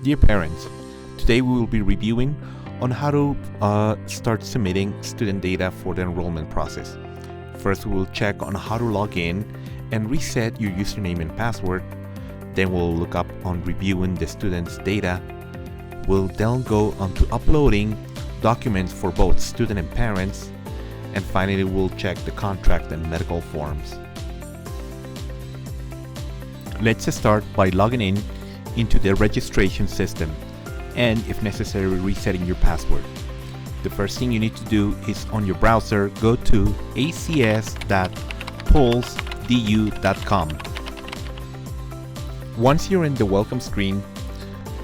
Dear parents, today we will be reviewing on how to start submitting student data for the enrollment process. First, we will check on how to log in and reset your username and password. Then we'll look up on reviewing the student's data. We'll then go on to uploading documents for both student and parents. And finally, we'll check the contract and medical forms. Let's start by logging in into the registration system and, if necessary, resetting your password. The first thing you need to do is on your browser, go to acs.pulsedu.com. Once you're in the welcome screen,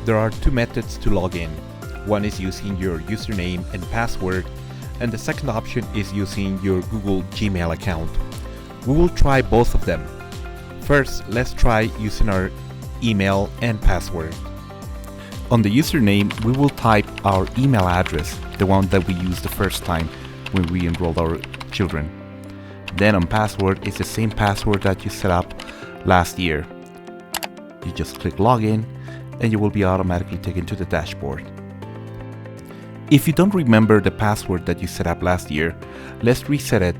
there are two methods to log in. One is using your username and password, and the second option is using your Google Gmail account. We will try both of them. First, let's try using our email and password. On the username, we will type our email address, the one that we used the first time when we enrolled our children. Then on password, it's the same password that you set up last year. You just click login and you will be automatically taken to the dashboard. If you don't remember the password that you set up last year, let's reset it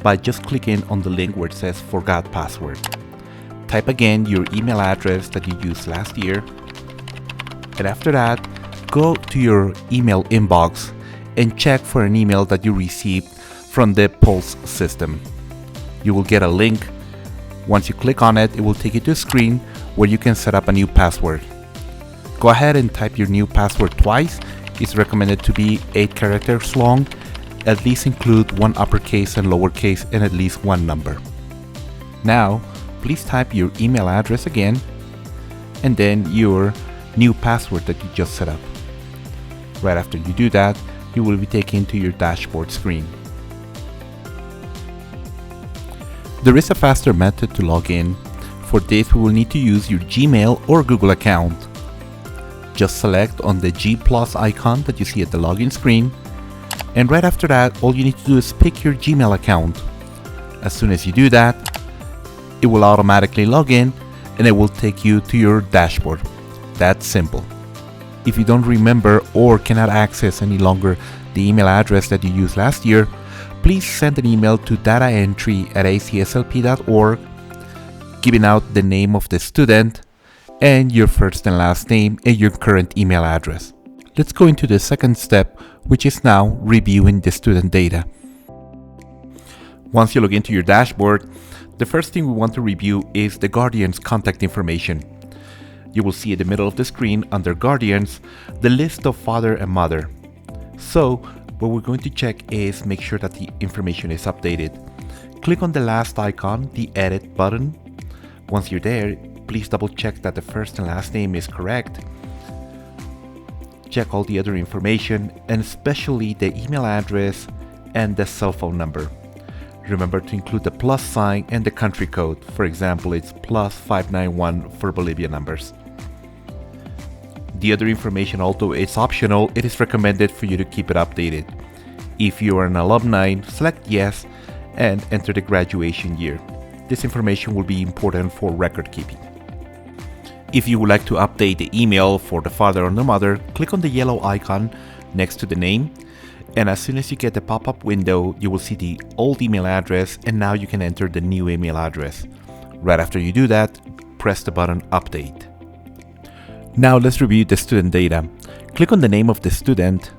by just clicking on the link where it says forgot password. Type again your email address that you used last year, and after that, go to your email inbox and check for an email that you received from the Pulse system. You will get a link. Once you click on it, it will take you to a screen where you can set up a new password. Go ahead and type your new password twice. It's recommended to be 8 characters long. At least include one uppercase and lowercase and at least one number. Now, please type your email address again and then your new password that you just set up. Right after you do that, you will be taken to your dashboard screen. There is a faster method to log in. For this, we will need to use your Gmail or Google account. Just select on the G+ icon that you see at the login screen, and right after that, all you need to do is pick your Gmail account. As soon as you do that, it will automatically log in and it will take you to your dashboard. That's simple. If you don't remember or cannot access any longer the email address that you used last year, please send an email to dataentry@acslp.org, giving out the name of the student and your first and last name and your current email address. Let's go into the second step, which is now reviewing the student data. Once you log into your dashboard, the first thing we want to review is the guardian's contact information. You will see at the middle of the screen under Guardians the list of father and mother. So what we're going to check is make sure that the information is updated. Click on the last icon, the Edit button. Once you're there, please double check that the first and last name is correct. Check all the other information and especially the email address and the cell phone number. Remember to include the plus sign and the country code. For example, it's +591 for Bolivia numbers. The other information, although it's optional, it is recommended for you to keep it updated. If you are an alumni, select yes and enter the graduation year. This information will be important for record keeping. If you would like to update the email for the father or the mother, click on the yellow icon next to the name. And as soon as you get the pop-up window, you will see the old email address and now you can enter the new email address. Right after you do that, press the button Update. Now let's review the student data. Click on the name of the student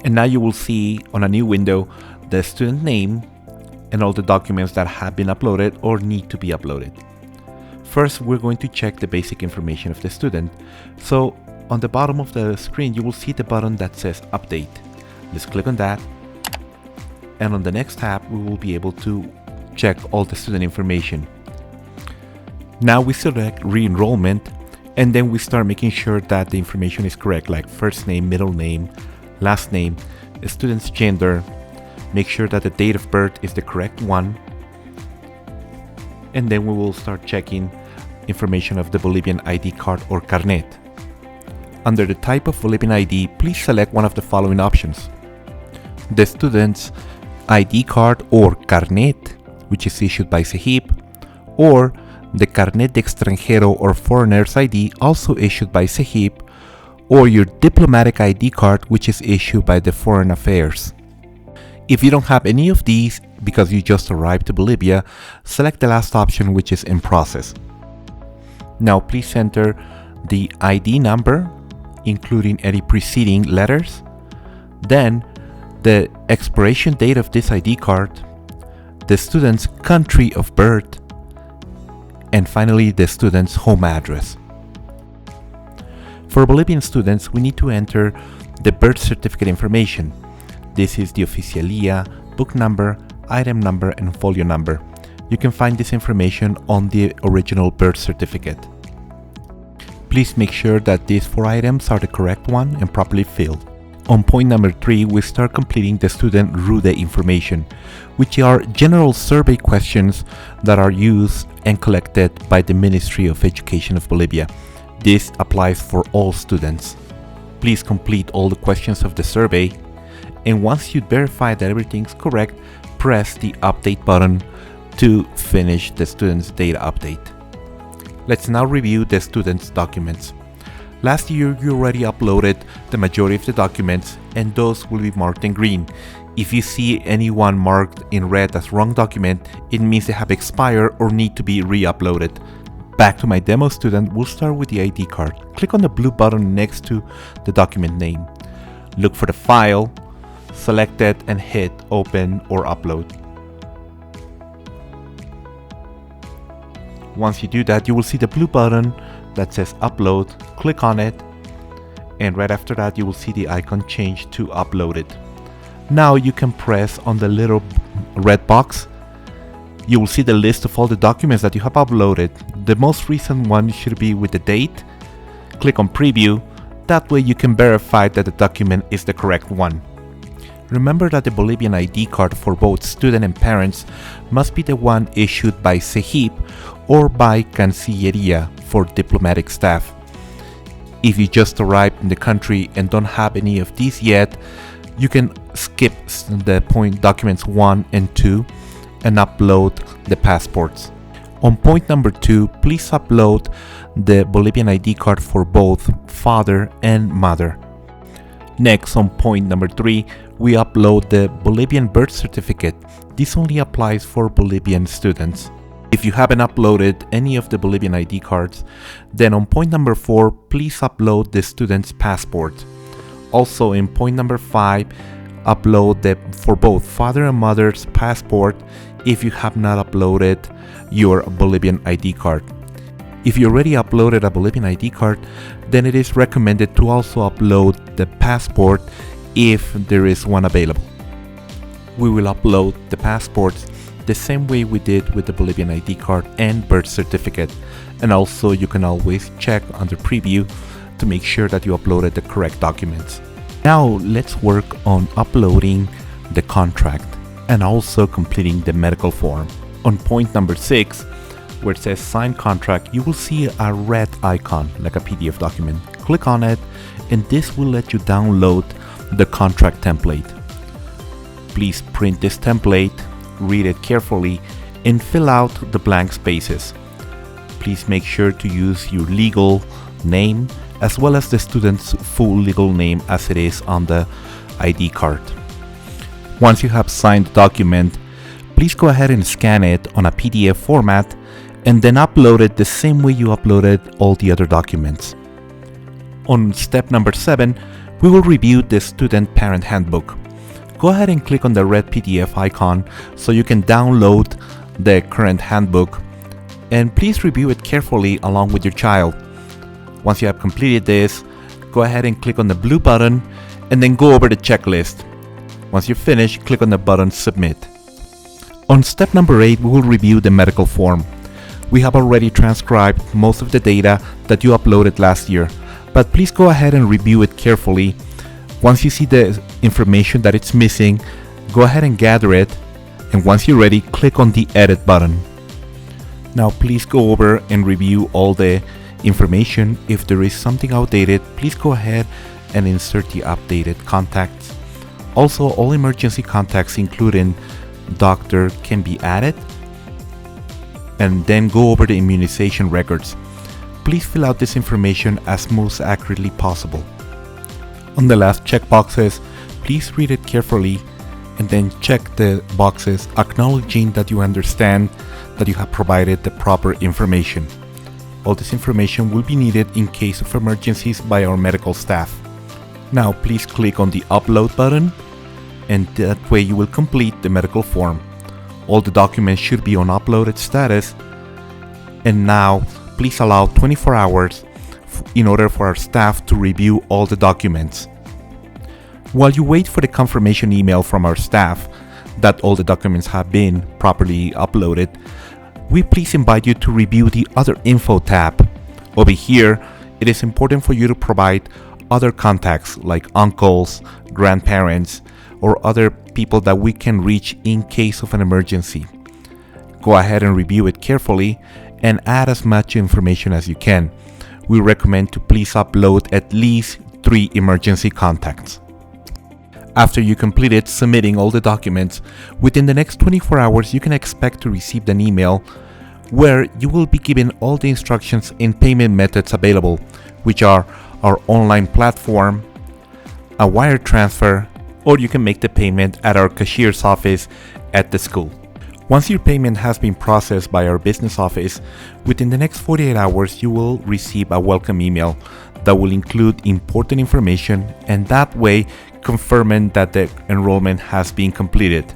and now you will see on a new window the student name and all the documents that have been uploaded or need to be uploaded. First, we're going to check the basic information of the student. So on the bottom of the screen, you will see the button that says Update. Let's click on that, and on the next tab we will be able to check all the student information. Now we select re-enrollment and then we start making sure that the information is correct, like first name, middle name, last name, the student's gender. Make sure that the date of birth is the correct one, and then we will start checking information of the Bolivian ID card or carnet. Under the type of Bolivian ID, please select one of the following options: the student's ID card or carnet, which is issued by CEGIP, or the Carnet de Extranjero or Foreigner's ID, also issued by CEGIP, or your diplomatic ID card, which is issued by the Foreign Affairs. If you don't have any of these because you just arrived to Bolivia, select the last option, which is in process. Now please enter the ID number, including any preceding letters, then the expiration date of this ID card, the student's country of birth, and finally the student's home address. For Bolivian students, we need to enter the birth certificate information. This is the oficialia, book number, item number, and folio number. You can find this information on the original birth certificate. Please make sure that these 4 items are the correct one and properly filled. On point number 3, we start completing the student RUDE information, which are general survey questions that are used and collected by the Ministry of Education of Bolivia. This applies for all students. Please complete all the questions of the survey, and once you verify that everything's correct, press the update button to finish the student's data update. Let's now review the student's documents. Last year, you already uploaded the majority of the documents, and those will be marked in green. If you see anyone marked in red as wrong document, it means they have expired or need to be re-uploaded. Back to my demo student, we'll start with the ID card. Click on the blue button next to the document name. Look for the file, select it, and hit open or upload. Once you do that, you will see the blue button that says upload. Click on it, and right after that you will see the icon change to uploaded. Now you can press on the little red box. You will see the list of all the documents that you have uploaded. The most recent one should be with the date. Click on preview. That way you can verify that the document is the correct one. Remember that the Bolivian ID card for both student and parents must be the one issued by CEGIP or by Cancillería for diplomatic staff. If you just arrived in the country and don't have any of these yet, you can skip the point documents 1 and 2 and upload the passports. On point number 2, please upload the Bolivian ID card for both father and mother. Next, on point number 3, we upload the Bolivian birth certificate. This only applies for Bolivian students. If you haven't uploaded any of the Bolivian ID cards, then on point number 4, please upload the student's passport. Also in point number 5, upload for both father and mother's passport if you have not uploaded your Bolivian ID card. If you already uploaded a Bolivian ID card, then it is recommended to also upload the passport if there is one available. We will upload the passports the same way we did with the Bolivian ID card and birth certificate, and also you can always check under preview to make sure that you uploaded the correct documents. Now let's work on uploading the contract and also completing the medical form. On point number 6, where it says sign contract, you will see a red icon like a PDF document. Click on it, and this will let you download the contract template. Please print this template, read it carefully, and fill out the blank spaces. Please make sure to use your legal name as well as the student's full legal name as it is on the ID card. Once you have signed the document, please go ahead and scan it on a PDF format and then upload it the same way you uploaded all the other documents. On step number 7, we will review the student parent handbook. Go ahead and click on the red PDF icon so you can download the current handbook, and please review it carefully along with your child. Once you have completed this, go ahead and click on the blue button and then go over the checklist. Once you're finished, click on the button Submit. On step number 8, we will review the medical form. We have already transcribed most of the data that you uploaded last year, but please go ahead and review it carefully. Once you see the information that it's missing, go ahead and gather it, and once you're ready, click on the Edit button. Now please go over and review all the information. If there is something outdated, please go ahead and insert the updated contacts. Also, all emergency contacts including doctor can be added, and then go over the immunization records. Please fill out this information as most accurately possible. On the left checkboxes, please read it carefully and then check the boxes acknowledging that you understand that you have provided the proper information. All this information will be needed in case of emergencies by our medical staff. Now please click on the upload button, and that way you will complete the medical form. All the documents should be on uploaded status, and now please allow 24 hours in order for our staff to review all the documents. While you wait for the confirmation email from our staff that all the documents have been properly uploaded, we please invite you to review the Other Info tab. Over here, it is important for you to provide other contacts like uncles, grandparents, or other people that we can reach in case of an emergency. Go ahead and review it carefully and add as much information as you can. We recommend to please upload at least 3 emergency contacts. After you completed submitting all the documents, within the next 24 hours you can expect to receive an email where you will be given all the instructions and payment methods available, which are our online platform, a wire transfer, or you can make the payment at our cashier's office at the school. Once your payment has been processed by our business office, within the next 48 hours you will receive a welcome email that will include important information, and that way confirming that the enrollment has been completed.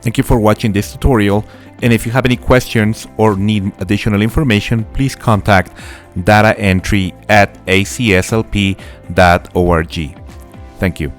Thank you for watching this tutorial, and if you have any questions or need additional information, please contact dataentry@acslp.org. Thank you.